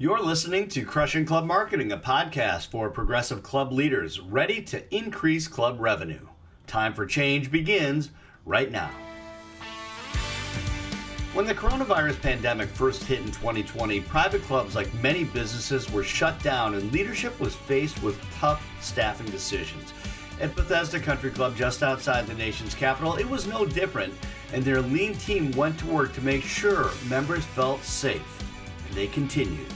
You're listening to Crushing Club Marketing, a podcast for progressive club leaders ready to increase club revenue. Time for change begins right now. When the coronavirus pandemic first hit in 2020, private clubs, like many businesses, were shut down and leadership was faced with tough staffing decisions. At Bethesda Country Club, just outside the nation's capital, it was no different, and their lean team went to work to make sure members felt safe. And they continued.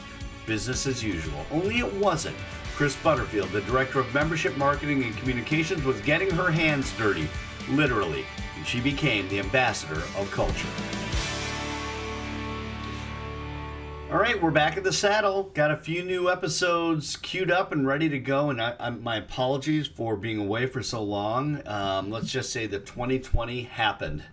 Business as usual. Only it wasn't. Chris Butterfield, the Director of Membership Marketing and Communications, was getting her hands dirty, literally, and she became the ambassador of culture. All right, we're back at the saddle. Got a few new episodes queued up and ready to go, and my apologies for being away for so long. Let's just say that 2020 happened.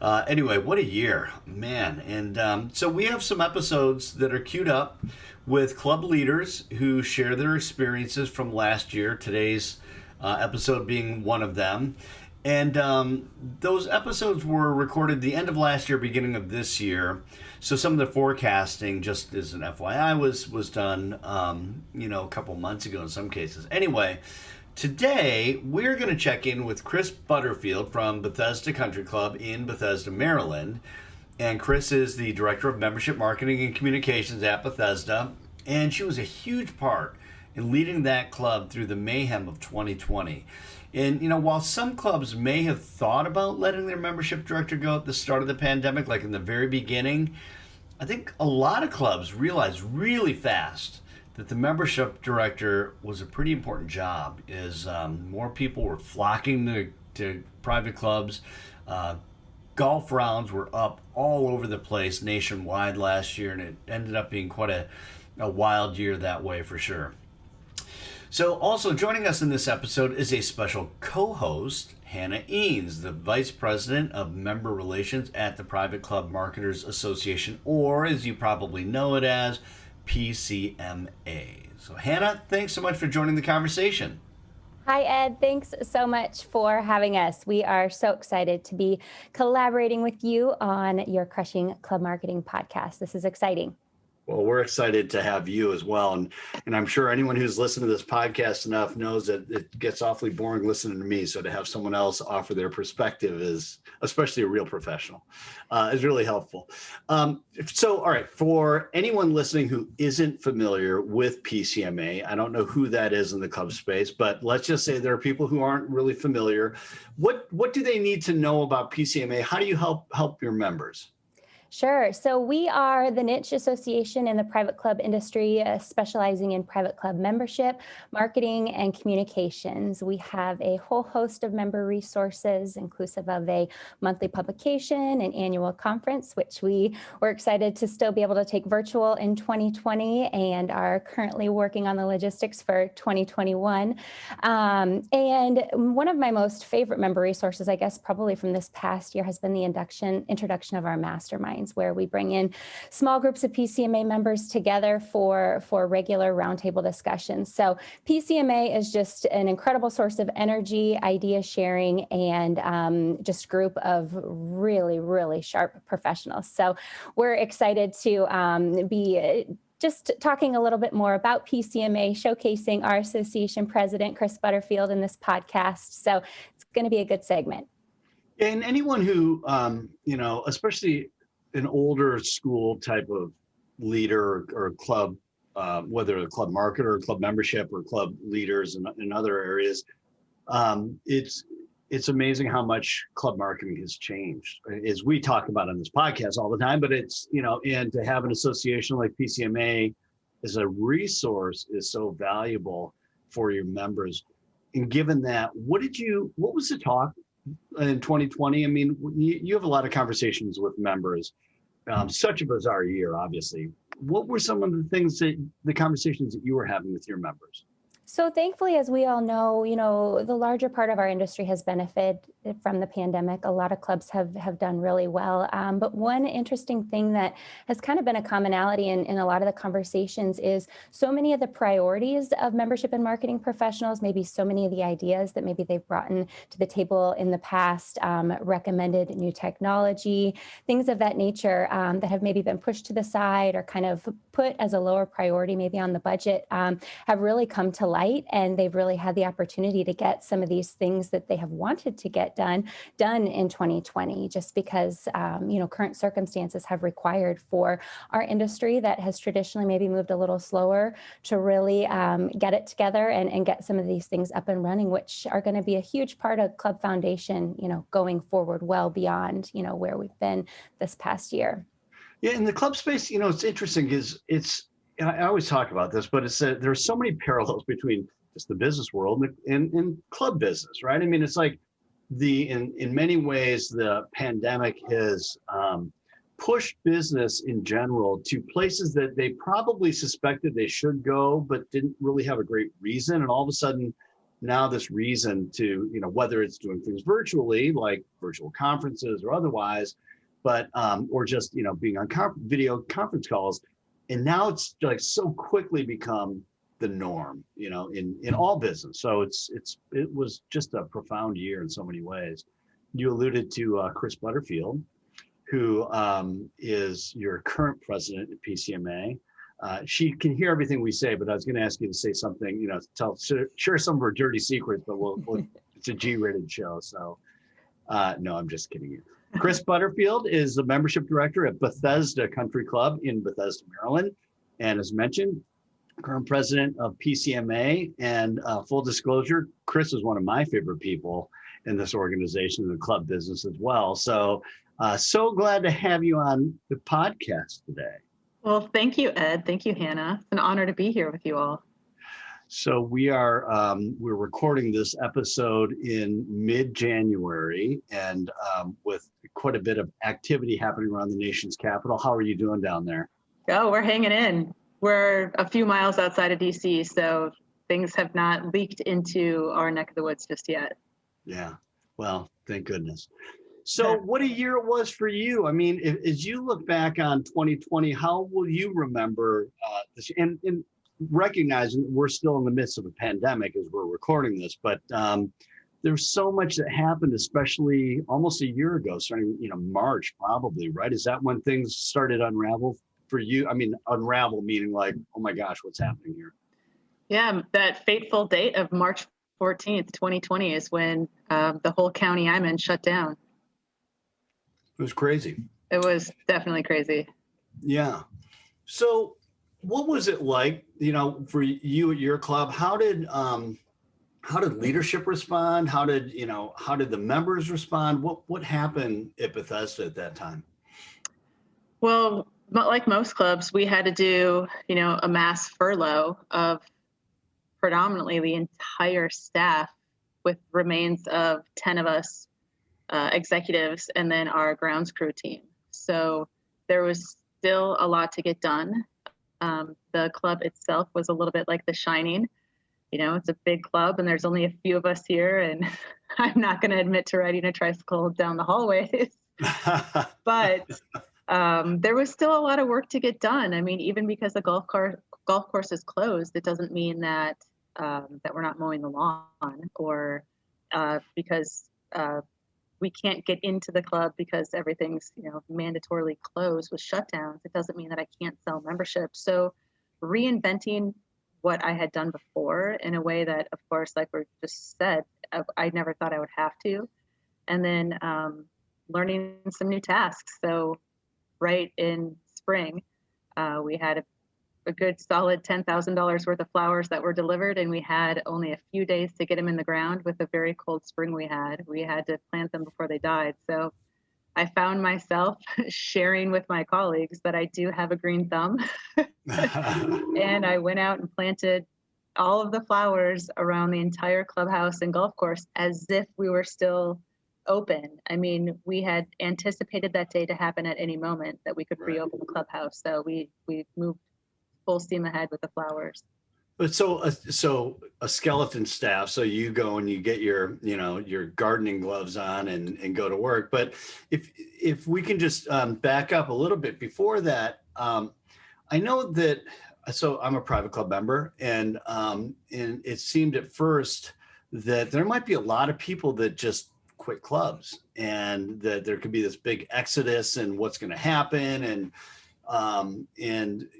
Anyway, what a year, man. And so we have some episodes that are queued up with club leaders who share their experiences from last year, today's episode being one of them. And those episodes were recorded the end of last year, beginning of this year. So some of the forecasting, just as an FYI, was done, a couple months ago in some cases. Anyway, today we're going to check in with Chris Butterfield from Bethesda Country Club in Bethesda, Maryland. And Chris is the Director of Membership Marketing and Communications at Bethesda. And she was a huge part in leading that club through the mayhem of 2020. And, while some clubs may have thought about letting their membership director go at the start of the pandemic, like in the very beginning, I think a lot of clubs realized really fast that the membership director was a pretty important job, as more people were flocking to private clubs. Golf rounds were up all over the place nationwide last year, and it ended up being quite a wild year that way for sure. So also joining us in this episode is a special co-host, Hannah Eanes, the Vice President of Member Relations at the Private Club Marketers Association, or as you probably know it as, PCMA. So Hannah, thanks so much for joining the conversation. Hi, Ed. Thanks so much for having us. We are so excited to be collaborating with you on your Crushing Club Marketing podcast. This is exciting. Well, we're excited to have you as well. And I'm sure anyone who's listened to this podcast enough knows that it gets awfully boring listening to me. So to have someone else offer their perspective is, especially a real professional, is really helpful. So, all right, for anyone listening who isn't familiar with PCMA, I don't know who that is in the club space, but let's just say there are people who aren't really familiar. What do they need to know about PCMA? How do you help your members? Sure. So we are the niche association in the private club industry, specializing in private club membership, marketing, and communications. We have a whole host of member resources, inclusive of a monthly publication, an annual conference, which we were excited to still be able to take virtual in 2020 and are currently working on the logistics for 2021. And one of my most favorite member resources, I guess, probably from this past year has been the introduction of our mastermind, where we bring in small groups of PCMA members together for regular roundtable discussions. So PCMA is just an incredible source of energy, idea sharing, and just a group of really, really sharp professionals. So we're excited to be just talking a little bit more about PCMA, showcasing our association president, Chris Butterfield, in this podcast. So it's going to be a good segment. And anyone who, especially an older school type of leader or club, whether a club marketer or club membership or club leaders in other areas, it's amazing how much club marketing has changed, as we talk about on this podcast all the time. But it's, and to have an association like PCMA as a resource is so valuable for your members. And given that, what was the talk in 2020? I mean, you have a lot of conversations with members. Such a bizarre year, obviously. What were some of the conversations that you were having with your members? So thankfully, as we all know, the larger part of our industry has benefited from the pandemic. A lot of clubs have done really well. But one interesting thing that has kind of been a commonality in a lot of the conversations is so many of the priorities of membership and marketing professionals, maybe so many of the ideas that maybe they've brought in to the table in the past, recommended new technology, things of that nature that have maybe been pushed to the side or kind of put as a lower priority maybe on the budget, have really come to light, and they've really had the opportunity to get some of these things that they have wanted to get done in 2020, just because current circumstances have required for our industry that has traditionally maybe moved a little slower to really get it together and get some of these things up and running, which are going to be a huge part of Club Foundation, going forward well beyond, where we've been this past year. Yeah, in the club space, it's interesting is I always talk about this, but there's so many parallels between just the business world and club business, right? I mean, it's like in many ways, the pandemic has pushed business in general to places that they probably suspected they should go, but didn't really have a great reason. And all of a sudden, now this reason to, whether it's doing things virtually, like virtual conferences or otherwise, but or just being on video conference calls, and now it's like so quickly become the norm, in all business. So it was just a profound year in so many ways. You alluded to Chris Butterfield, who is your current president at PCMA. She can hear everything we say, but I was going to ask you to say something, share some of her dirty secrets, but it's a G-rated show. So no, I'm just kidding you. Chris Butterfield is the membership director at Bethesda Country Club in Bethesda, Maryland. And as mentioned, current president of PCMA. And full disclosure, Chris is one of my favorite people in this organization, in the club business as well. So, so glad to have you on the podcast today. Well, thank you, Ed. Thank you, Hannah. It's an honor to be here with you all. So we're recording this episode in mid-January, and with quite a bit of activity happening around the nation's capital. How are you doing down there? Oh, we're hanging in. We're a few miles outside of DC, so things have not leaked into our neck of the woods just yet. Yeah, well, thank goodness. So what a year it was for you. I mean, as you look back on 2020, how will you remember this? And recognizing we're still in the midst of a pandemic as we're recording this, but there's so much that happened, especially almost a year ago, starting, March probably, right? Is that when things started to unravel for you? I mean, unravel meaning like, oh my gosh, what's happening here? Yeah, that fateful date of March 14th, 2020 is when the whole county I'm in shut down. It was crazy. It was definitely crazy. Yeah. So what was it like, for you at your club? How did leadership respond? How did the members respond? What happened at Bethesda at that time? Well, like most clubs, we had to do, a mass furlough of predominantly the entire staff, with remains of 10 of us executives and then our grounds crew team. So there was still a lot to get done. The club itself was a little bit like The Shining. It's a big club and there's only a few of us here, and I'm not going to admit to riding a tricycle down the hallways. But there was still a lot of work to get done. I mean, even because the golf course is closed, it doesn't mean that that we're not mowing the lawn, or because we can't get into the club because everything's mandatorily closed with shutdowns. It doesn't mean that I can't sell membership. So reinventing what I had done before in a way that, of course, like we just said, I never thought I would have to. And then learning some new tasks. So right in spring, we had a good solid $10,000 worth of flowers that were delivered, and we had only a few days to get them in the ground with the very cold spring we had. We had to plant them before they died. So I found myself sharing with my colleagues that I do have a green thumb. And I went out and planted all of the flowers around the entire clubhouse and golf course as if we were still open. I mean, we had anticipated that day to happen at any moment, that we could reopen the clubhouse. So we moved full steam ahead with the flowers. But so a skeleton staff. So you go and you get your, you know, your gardening gloves on and go to work. But if we can just back up a little bit before that, I know that. So I'm a private club member, and it seemed at first that there might be a lot of people that just quit clubs, and that there could be this big exodus and what's going to happen, and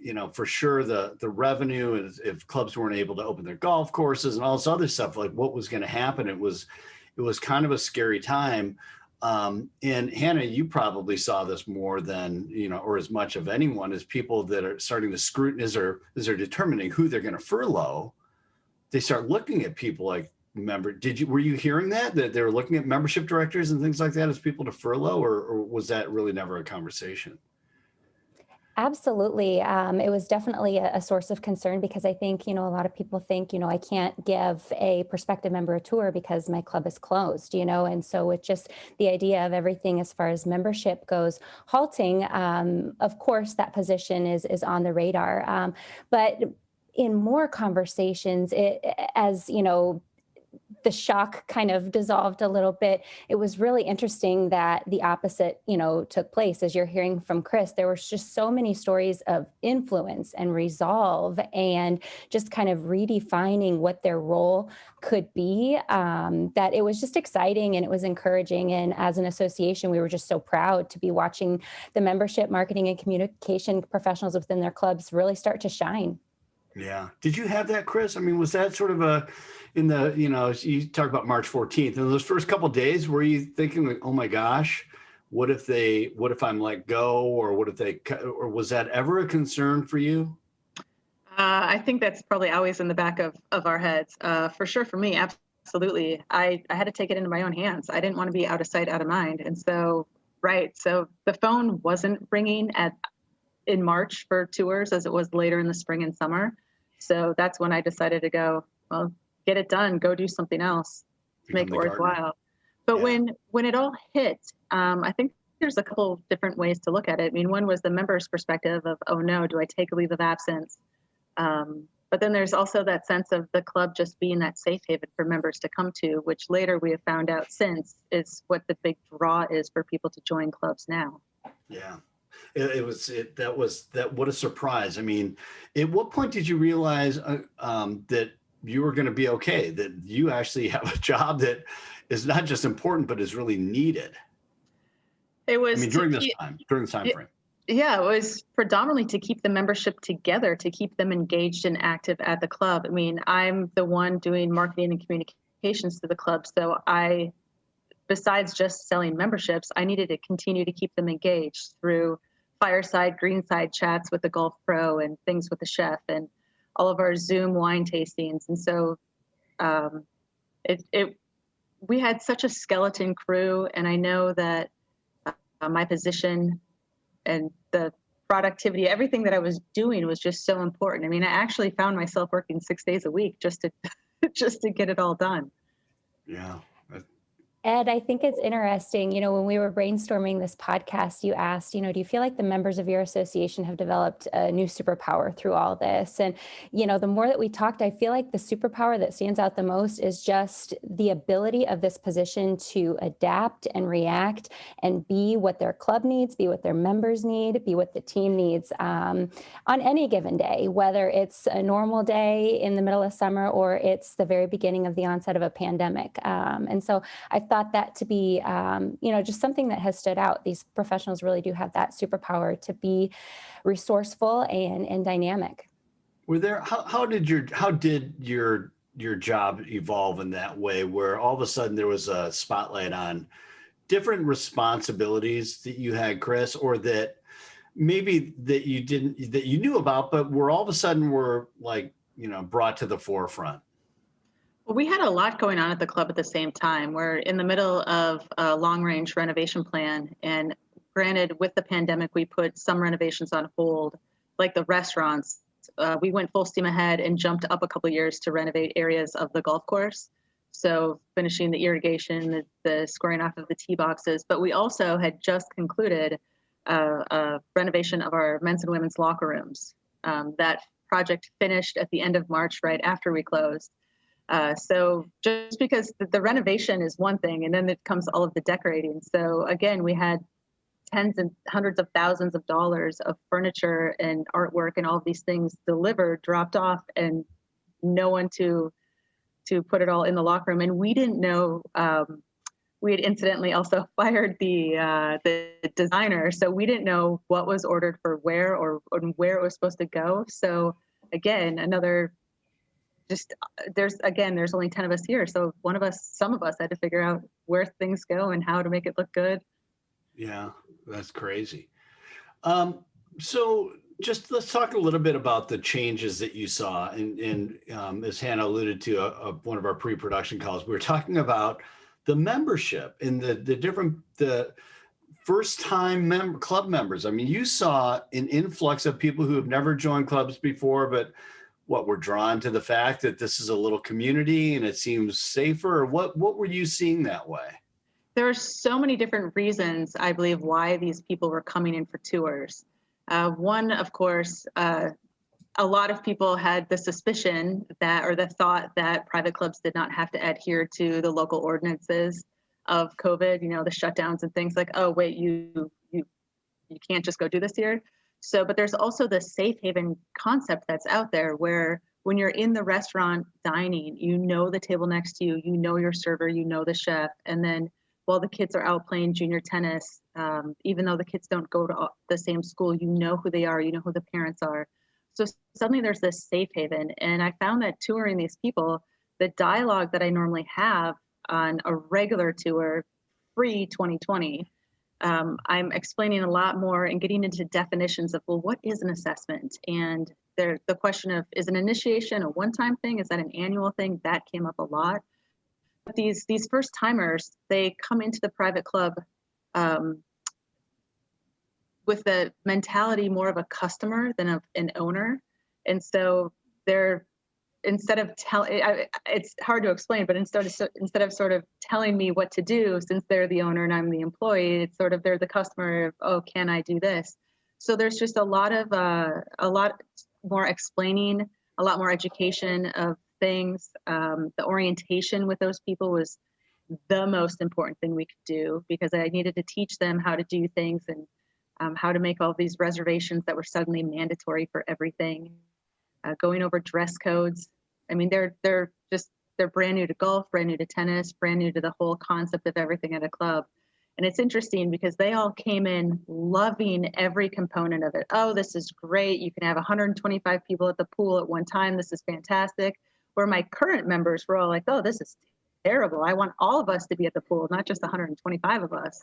you know, for sure the revenue is, if clubs weren't able to open their golf courses and all this other stuff, like what was going to happen. It was kind of a scary time. And Hannah, you probably saw this more than, you know, or as much of anyone, as people that are starting to scrutinize, or as they're determining who they're going to furlough, they start looking at people like, were you hearing that they were looking at membership directors and things like that as people to furlough, or was that really never a conversation? Absolutely. It was definitely a source of concern because I think, you know, a lot of people think, you know, I can't give a prospective member a tour because my club is closed, you know, and so it's just the idea of everything as far as membership goes halting. Of course, that position is on the radar. But in more conversations, as you know, the shock kind of dissolved a little bit. It was really interesting that the opposite, you know, took place. As you're hearing from Chris, there was just so many stories of influence and resolve and just kind of redefining what their role could be, that it was just exciting and it was encouraging. And as an association, we were just so proud to be watching the membership, marketing, and communication professionals within their clubs really start to shine. Yeah. Did you have that, Chris? I mean, was that sort of you know, you talk about March 14th, and those first couple of days, were you thinking like, oh my gosh, what if I'm let go, or what if or was that ever a concern for you? I think that's probably always in the back of our heads. For sure, for me, absolutely. I had to take it into my own hands. I didn't want to be out of sight, out of mind. And so, right. So the phone wasn't ringing in March for tours as it was later in the spring and summer. So that's when I decided to go, well, get it done, go do something else to make it worthwhile. But yeah. when it all hit, I think there's a couple of different ways to look at it. I mean, one was the member's perspective of, oh no, do I take a leave of absence? But then there's also that sense of the club just being that safe haven for members to come to, which later we have found out since is what the big draw is for people to join clubs now. Yeah. What a surprise. I mean, at what point did you realize that you were going to be okay, that you actually have a job that is not just important, but is really needed? It was, I mean, during this time frame. Yeah, it was predominantly to keep the membership together, to keep them engaged and active at the club. I mean, I'm the one doing marketing and communications to the club. So besides just selling memberships, I needed to continue to keep them engaged through fireside, greenside chats with the golf pro and things with the chef and all of our Zoom wine tastings. And so we had such a skeleton crew, and I know that my position and the productivity, everything that I was doing was just so important. I mean, I actually found myself working 6 days a week just to get it all done. Yeah. Ed, I think it's interesting, you know, when we were brainstorming this podcast, you asked, you know, do you feel like the members of your association have developed a new superpower through all this? And, you know, the more that we talked, I feel like the superpower that stands out the most is just the ability of this position to adapt and react and be what their club needs, be what their members need, be what the team needs on any given day, whether it's a normal day in the middle of summer or it's the very beginning of the onset of a pandemic. And so I thought that to be, you know, just something that has stood out. These professionals really do have that superpower to be resourceful and dynamic. Were there, how did your job evolve in that way, where all of a sudden there was a spotlight on different responsibilities that you had, Chris, or that maybe that you knew about, but were all of a sudden were like, you know, brought to the forefront? Well, we had a lot going on at the club at the same time. We're in the middle of a long-range renovation plan. And granted, with the pandemic, we put some renovations on hold, like the restaurants. We went full steam ahead and jumped up a couple of years to renovate areas of the golf course. So finishing the irrigation, the squaring off of the tee boxes. But we also had just concluded a renovation of our men's and women's locker rooms. That project finished at the end of March, right after we closed. So just because the renovation is one thing, and then it comes all of the decorating. So again, we had tens and hundreds of thousands of dollars of furniture and artwork and all of these things delivered, dropped off, and no one to put it all in the locker room. And we didn't know. We had incidentally also fired the designer, so we didn't know what was ordered for where or where it was supposed to go. So again, there's only 10 of us here, so some of us had to figure out where things go and how to make it look good. Yeah, that's crazy. So just let's talk a little bit about the changes that you saw. And as Hannah alluded to one of our pre-production calls, we were talking about the membership and the first-time club members. I mean, you saw an influx of people who have never joined clubs before, but were drawn to the fact that this is a little community and it seems safer. Or what were you seeing that way? There are so many different reasons, I believe, why these people were coming in for tours. One, of course, a lot of people had the suspicion or the thought that private clubs did not have to adhere to the local ordinances of COVID, the shutdowns and things like, oh, wait, you can't just go do this here. So, but there's also the safe haven concept that's out there where when you're in the restaurant dining, the table next to you, your server, the chef, and then while the kids are out playing junior tennis, even though the kids don't go to the same school, you know who they are, who the parents are. So suddenly there's this safe haven. And I found that touring these people, the dialogue that I normally have on a regular tour, pre-2020, I'm explaining a lot more and getting into definitions of, well, what is an assessment? And the question of, is an initiation a one-time thing? Is that an annual thing? That came up a lot. But these first timers, they come into the private club with the mentality more of a customer than of an owner. And so instead of it's hard to explain, but instead of sort of telling me what to do, since they're the owner and I'm the employee, it's sort of, they're the customer of, oh, can I do this? So there's just a lot more explaining, a lot more education of things. The orientation with those people was the most important thing we could do, because I needed to teach them how to do things and how to make all these reservations that were suddenly mandatory for everything. Going over dress codes. I mean, they're brand new to golf, brand new to tennis, brand new to the whole concept of everything at a club. And it's interesting because they all came in loving every component of it. Oh, this is great. You can have 125 people at the pool at one time. This is fantastic. Where my current members were all like, oh, this is terrible. I want all of us to be at the pool, not just 125 of us.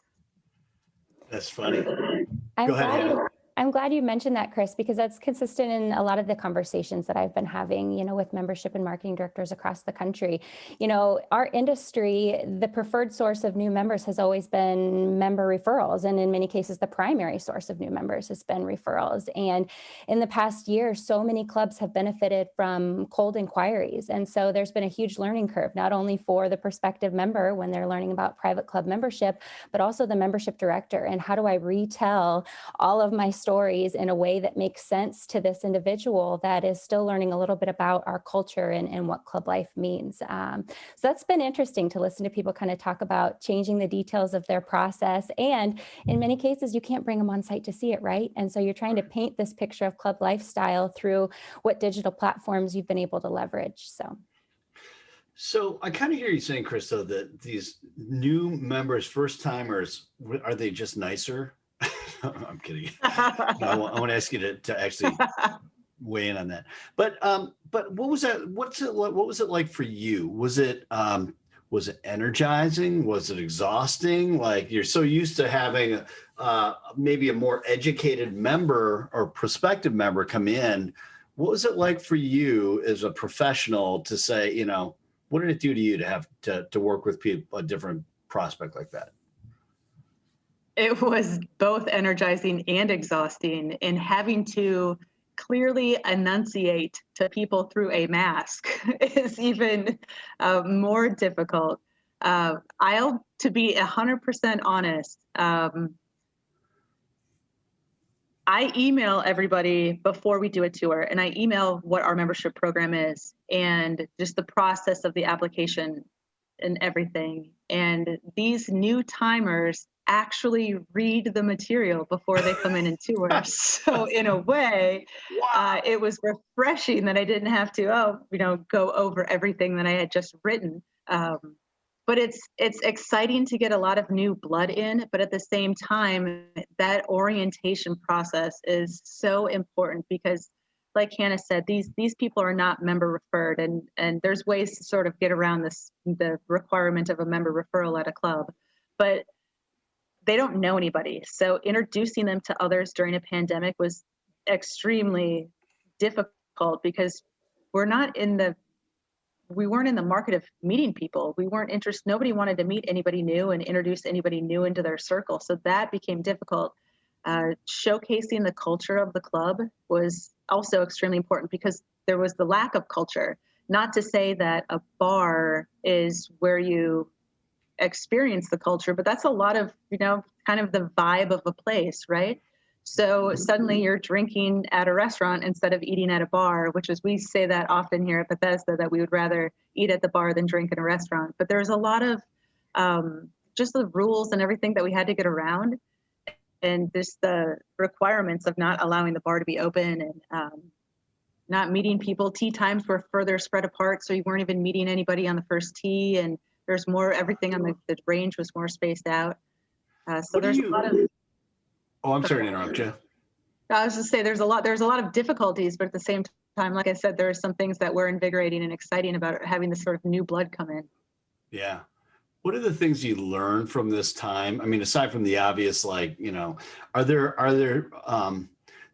That's funny. Go ahead. I'm glad you mentioned that, Chris, because that's consistent in a lot of the conversations that I've been having, with membership and marketing directors across the country. Our industry, the preferred source of new members has always been member referrals. And in many cases, the primary source of new members has been referrals. And in the past year, so many clubs have benefited from cold inquiries. And so there's been a huge learning curve, not only for the prospective member when they're learning about private club membership, but also the membership director. And how do I retell all of my stories in a way that makes sense to this individual that is still learning a little bit about our culture and what club life means. So that's been interesting to listen to people kind of talk about changing the details of their process. And in many cases, you can't bring them on site to see it, right? And so you're trying to paint this picture of club lifestyle through what digital platforms you've been able to leverage. So I kind of hear you saying, Chris, though, that these new members, first timers, are they just nicer? I'm kidding. I want to ask you to actually weigh in on that. But what was that? What was it like for you? Was it energizing? Was it exhausting? Like, you're so used to having maybe a more educated member or prospective member come in. What was it like for you as a professional to say, what did it do to you to have to work with people, a different prospect like that? It was both energizing and exhausting, in having to clearly enunciate to people through a mask is even more difficult. To be 100% honest, I email everybody before we do a tour, and I email what our membership program is and just the process of the application and everything. And these new timers actually read the material before they come in and tour. So in a way, it was refreshing that I didn't have to, go over everything that I had just written. But it's exciting to get a lot of new blood in, but at the same time, that orientation process is so important because, like Hannah said, these people are not member referred, and there's ways to sort of get around the requirement of a member referral at a club, but they don't know anybody. So introducing them to others during a pandemic was extremely difficult because we weren't in the market of meeting people. We weren't interested. Nobody wanted to meet anybody new and introduce anybody new into their circle. So that became difficult. Showcasing the culture of the club was also extremely important because there was the lack of culture. Not to say that a bar is where you experience the culture, but that's a lot of, kind of the vibe of a place, right? So suddenly you're drinking at a restaurant instead of eating at a bar, which is, we say that often here at Bethesda, that we would rather eat at the bar than drink in a restaurant. But there's a lot of just the rules and everything that we had to get around, and just the requirements of not allowing the bar to be open and not meeting people. Tee times were further spread apart, so you weren't even meeting anybody on the first tee, and there's more, everything on the range was more spaced out. So there's a lot of... Oh, I'm sorry to interrupt you. I was just say there's a lot of difficulties, but at the same time, like I said, there are some things that were invigorating and exciting about having this sort of new blood come in. Yeah. What are the things you learned from this time? I mean, aside from the obvious, are there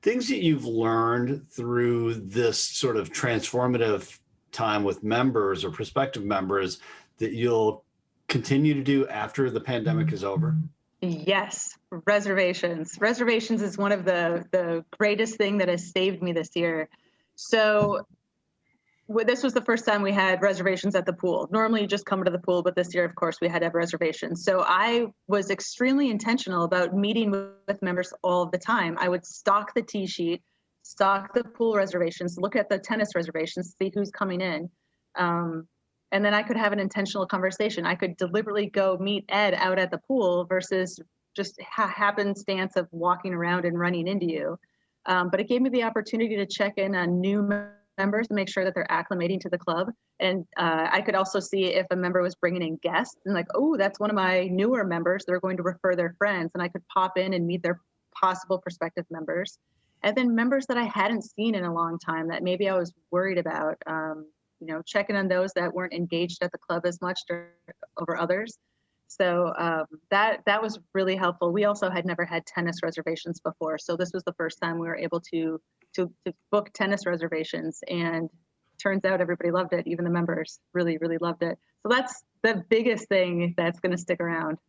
things that you've learned through this sort of transformative time with members or prospective members that you'll continue to do after the pandemic is over? Yes, reservations. Reservations is one of the greatest thing that has saved me this year. So this was the first time we had reservations at the pool. Normally you just come to the pool, but this year, of course, we had to have reservations. So I was extremely intentional about meeting with members all the time. I would stock the tee sheet, stock the pool reservations, look at the tennis reservations, see who's coming in. And then I could have an intentional conversation. I could deliberately go meet Ed out at the pool versus just happenstance of walking around and running into you. But it gave me the opportunity to check in on new members to make sure that they're acclimating to the club. And I could also see if a member was bringing in guests and like, oh, that's one of my newer members. They're going to refer their friends. And I could pop in and meet their possible prospective members. And then members that I hadn't seen in a long time that maybe I was worried about, checking on those that weren't engaged at the club as much over others. So that was really helpful. We also had never had tennis reservations before. So this was the first time we were able to book tennis reservations, and turns out everybody loved it. Even the members really, really loved it. So that's the biggest thing that's going to stick around.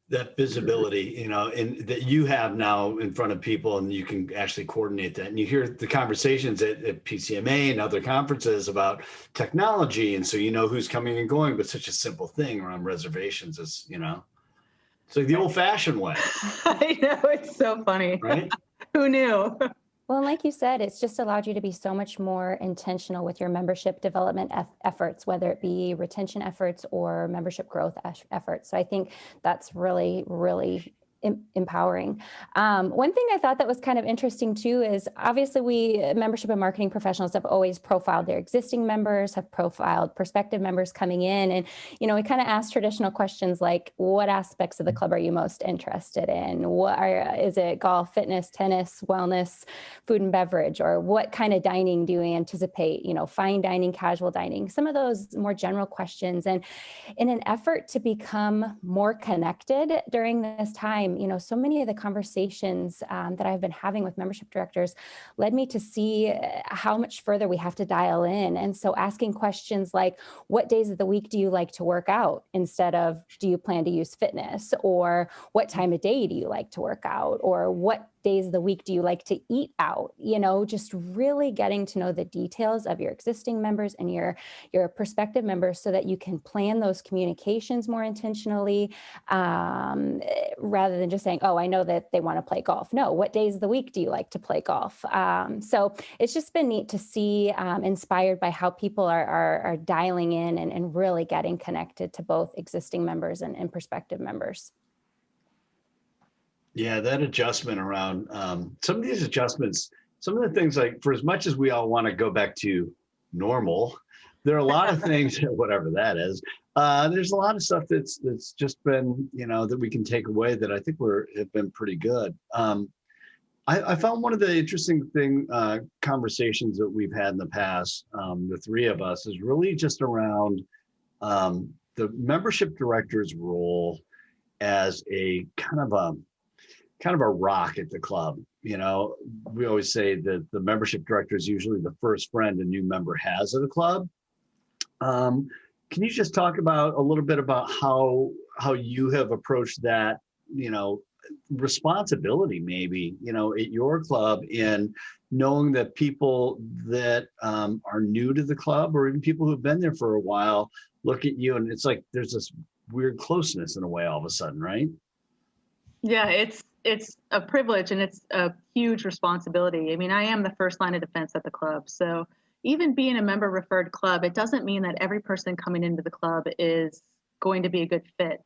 That visibility, and that you have now in front of people, and you can actually coordinate that. And you hear the conversations at PCMA and other conferences about technology. And so, who's coming and going, but such a simple thing around reservations is, it's like the old fashioned way. I know, it's so funny. Right? Who knew? Well, like you said, it's just allowed you to be so much more intentional with your membership development efforts, whether it be retention efforts or membership growth efforts. So I think that's really, really empowering. One thing I thought that was kind of interesting too is obviously we membership and marketing professionals have always profiled their existing members, have profiled prospective members coming in, and we kind of ask traditional questions like, what aspects of the club are you most interested in? Is it golf, fitness, tennis, wellness, food and beverage, or what kind of dining do you anticipate? Fine dining, casual dining, some of those more general questions. And in an effort to become more connected during this time, so many of the conversations that I've been having with membership directors led me to see how much further we have to dial in. And so asking questions like, what days of the week do you like to work out, instead of do you plan to use fitness, or what time of day do you like to work out, or what days of the week do you like to eat out? Just really getting to know the details of your existing members and your prospective members so that you can plan those communications more intentionally, rather than just saying, oh, I know that they want to play golf. No, what days of the week do you like to play golf? So it's just been neat to see, inspired by how people are dialing in and really getting connected to both existing members and prospective members. Yeah, that adjustment around some of these adjustments, some of the things, like, for as much as we all want to go back to normal, there are a lot of things, whatever that is. There's a lot of stuff that's just been, that we can take away that I think have been pretty good. I found one of the interesting conversations that we've had in the past, the three of us, is really just around the membership director's role as a kind of a rock at the club. We always say that the membership director is usually the first friend a new member has at a club. Can you just talk about a little bit about how you have approached that, responsibility maybe, at your club, in knowing that people that are new to the club, or even people who've been there for a while, look at you and it's like there's this weird closeness in a way all of a sudden, right? Yeah, it's a privilege and it's a huge responsibility. I mean, I am the first line of defense at the club. So even being a member referred club, it doesn't mean that every person coming into the club is going to be a good fit.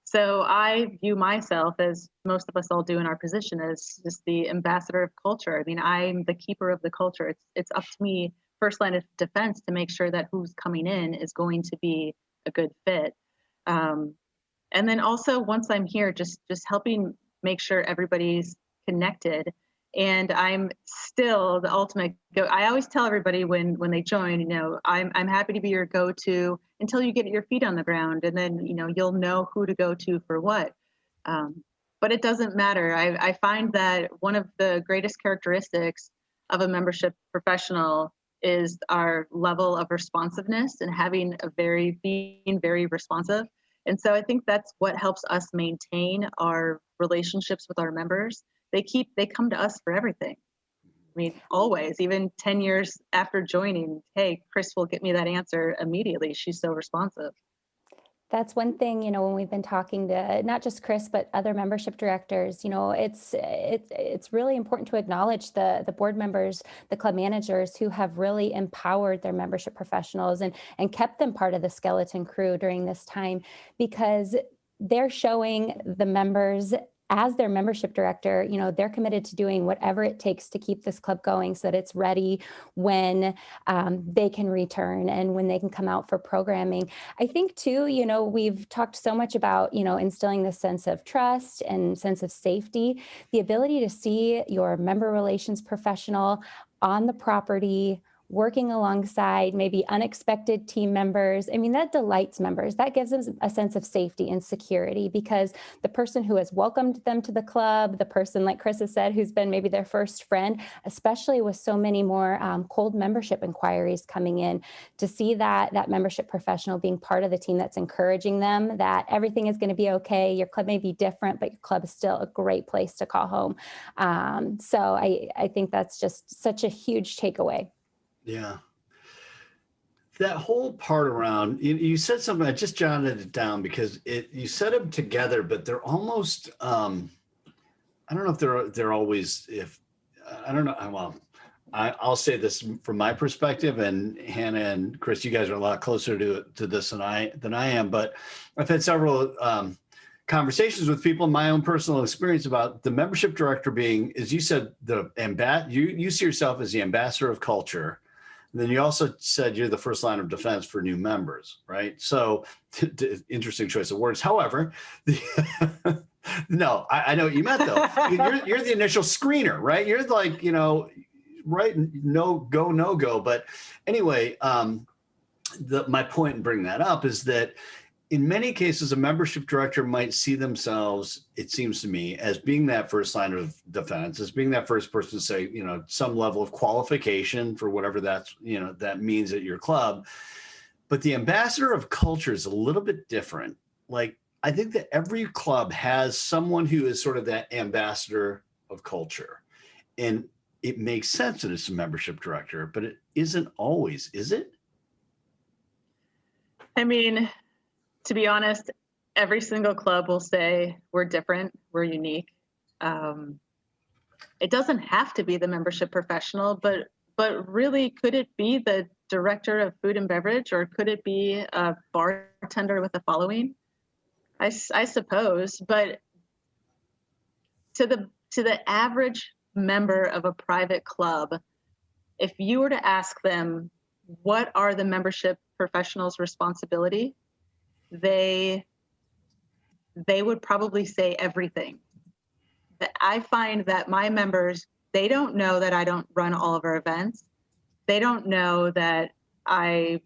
So I view myself, as most of us all do in our position, as just the ambassador of culture. I mean, I'm the keeper of the culture. It's up to me, first line of defense, to make sure that who's coming in is going to be a good fit. And then also, once I'm here, just helping make sure everybody's connected. And I'm still the ultimate go. I always tell everybody when they join, I'm happy to be your go-to until you get your feet on the ground, and then you'll know who to go to for what. But it doesn't matter. I find that one of the greatest characteristics of a membership professional is our level of responsiveness and being very responsive. And so I think that's what helps us maintain our relationships with our members. They come to us for everything. I mean, always, even 10 years after joining, hey, Chris will get me that answer immediately. She's so responsive. That's one thing, when we've been talking to not just Chris, but other membership directors, it's really important to acknowledge the board members, the club managers who have really empowered their membership professionals and kept them part of the skeleton crew during this time, because they're showing the members, as their membership director, they're committed to doing whatever it takes to keep this club going so that it's ready when they can return and when they can come out for programming. I think too, we've talked so much about, instilling this sense of trust and sense of safety, the ability to see your member relations professional on the property, working alongside maybe unexpected team members. I mean, that delights members. That gives them a sense of safety and security, because the person who has welcomed them to the club, the person, like Chris has said, who's been maybe their first friend, especially with so many more cold membership inquiries coming in, to see that membership professional being part of the team that's encouraging them that everything is going to be okay. Your club may be different, but your club is still a great place to call home. So I think that's just such a huge takeaway. Yeah. That whole part around, you said something, I just jotted it down because you said them together, but they're almost, I don't know if they're always, I don't know. Well, I'll say this from my perspective, and Hannah and Chris, you guys are a lot closer to this than I am, but I've had several conversations with people in my own personal experience about the membership director being, as you said, you see yourself as the ambassador of culture. And then you also said you're the first line of defense for new members, right? So interesting choice of words. However, no, I know what you meant though. You're the initial screener, right? You're like, right, no go. But anyway, my point in bringing that up is that in many cases, a membership director might see themselves, it seems to me, as being that first line of defense, as being that first person to say, some level of qualification for whatever that means at your club. But the ambassador of culture is a little bit different. Like, I think that every club has someone who is sort of that ambassador of culture. And it makes sense that it's a membership director, but it isn't always, is it? I mean, to be honest, every single club will say we're different, we're unique. It doesn't have to be the membership professional, but really, could it be the director of food and beverage, or could it be a bartender with a following? I suppose, but to the average member of a private club, if you were to ask them what are the membership professionals' responsibility, they would probably say everything. I find that my members, they don't know that I don't run all of our events. They don't know that I'm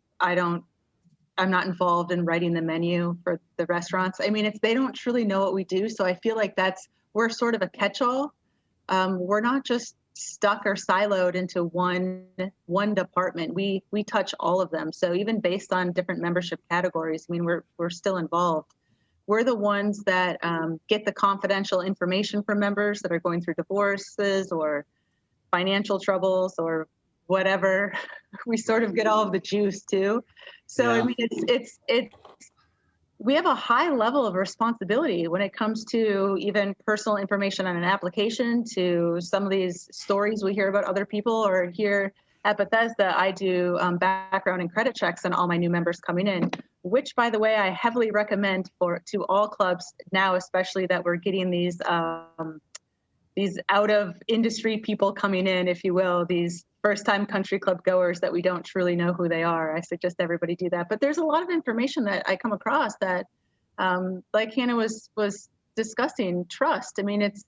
not involved in writing the menu for the restaurants. I mean, they don't truly know what we do. So I feel like we're sort of a catch-all. We're not just stuck or siloed into one department. We touch all of them. So even based on different membership categories, I mean, we're still involved. We're the ones that get the confidential information from members that are going through divorces or financial troubles or whatever. We sort of get all of the juice too. So yeah. I mean, it's we have a high level of responsibility when it comes to even personal information on an application, to some of these stories we hear about other people, or here at Bethesda, I do background and credit checks on all my new members coming in, which, by the way, I heavily recommend to all clubs now, especially that we're getting these out of industry people coming in, if you will, these first-time country club goers that we don't truly know who they are. I suggest everybody do that. But there's a lot of information that I come across that, like Hannah was discussing, trust. I mean, it's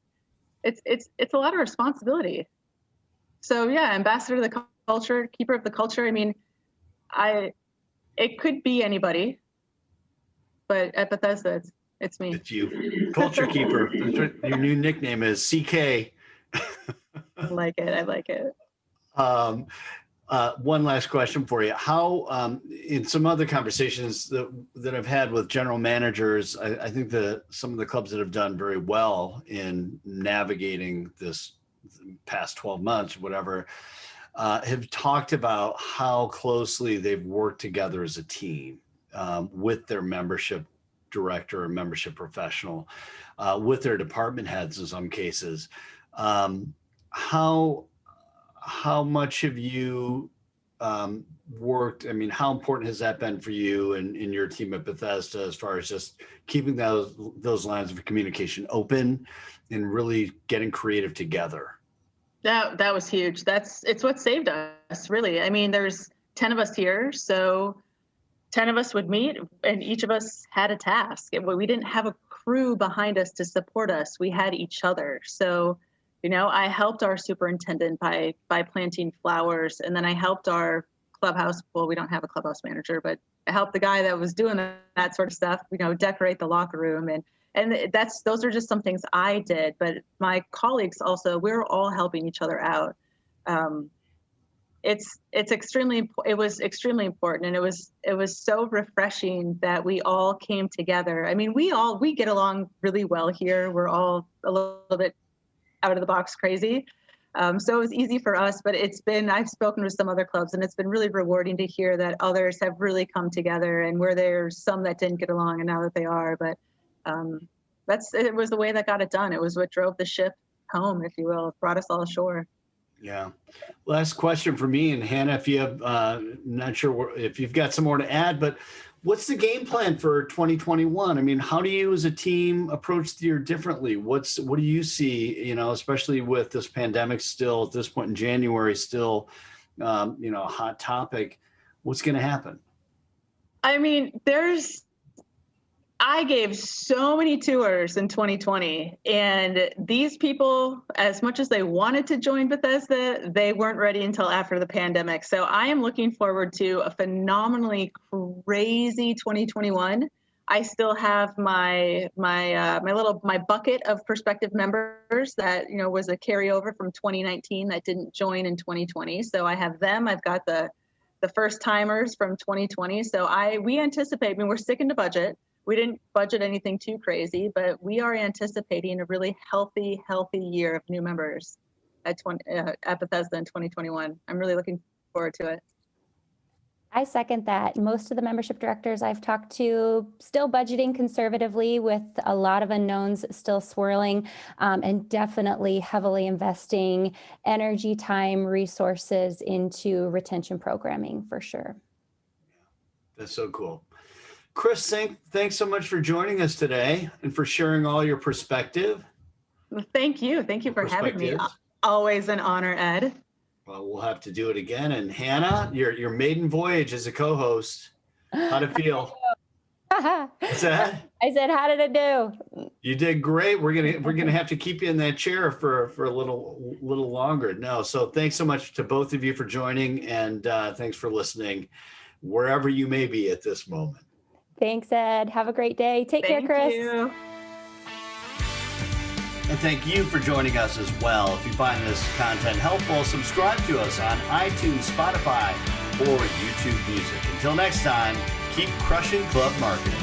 a lot of responsibility. So yeah, ambassador of the culture, keeper of the culture. I mean, it could be anybody, but at Bethesda, it's me. It's you, culture keeper. Your new nickname is CK. I like it. One last question for you. How, in some other conversations that I've had with general managers, I think that some of the clubs that have done very well in navigating this past 12 months, whatever, have talked about how closely they've worked together as a team with their membership director or membership professional, with their department heads in some cases. How much have you worked? I mean, how important has that been for you and in your team at Bethesda, as far as just keeping those lines of communication open and really getting creative together? That was huge. It's what saved us, really. I mean, there's 10 of us here, so 10 of us would meet and each of us had a task. We didn't have a crew behind us to support us. We had each other. So, you know, I helped our superintendent by planting flowers, and then I helped our clubhouse. Well, we don't have a clubhouse manager, but I helped the guy that was doing that sort of stuff, you know, decorate the locker room. And those are just some things I did, but my colleagues also, we're all helping each other out. It was extremely important. And it was so refreshing that we all came together. I mean, we get along really well here. We're all a little bit out of the box crazy. So it was easy for us, but I've spoken with some other clubs, and it's been really rewarding to hear that others have really come together, and where there's some that didn't get along and now that they are, but it was the way that got it done. It was what drove the ship home, if you will. It brought us all ashore. Yeah. Last question for me, and Hannah, if you have, not sure if you've got some more to add, but what's the game plan for 2021? I mean, how do you as a team approach the year differently? What do you see, you know, especially with this pandemic still at this point in January, still, a hot topic? What's going to happen? I mean, I gave so many tours in 2020, and these people, as much as they wanted to join Bethesda, they weren't ready until after the pandemic. So I am looking forward to a phenomenally crazy 2021. I still have my bucket of prospective members that, you know, was a carryover from 2019 that didn't join in 2020. So I have them. I've got the first timers from 2020. So we anticipate, I mean, we're sticking to budget. we didn't budget anything too crazy, but we are anticipating a really healthy year of new members at Bethesda in 2021. I'm really looking forward to it. I second that. Most of the membership directors I've talked to still budgeting conservatively with a lot of unknowns still swirling, and definitely heavily investing energy, time, resources into retention programming for sure. That's so cool. Chris, thanks so much for joining us today and for sharing all your perspective. Thank you. Thank you for having me. Perspectives. Always an honor, Ed. Well, we'll have to do it again. And Hannah, your maiden voyage as a co-host. How'd it feel? What's that? I said, how did it do? You did great. We're gonna have to keep you in that chair for a little longer. No, so thanks so much to both of you for joining, and thanks for listening, wherever you may be at this moment. Thanks, Ed. Have a great day. Take care, Chris. Thank you. And thank you for joining us as well. If you find this content helpful, subscribe to us on iTunes, Spotify, or YouTube Music. Until next time, keep crushing club marketing.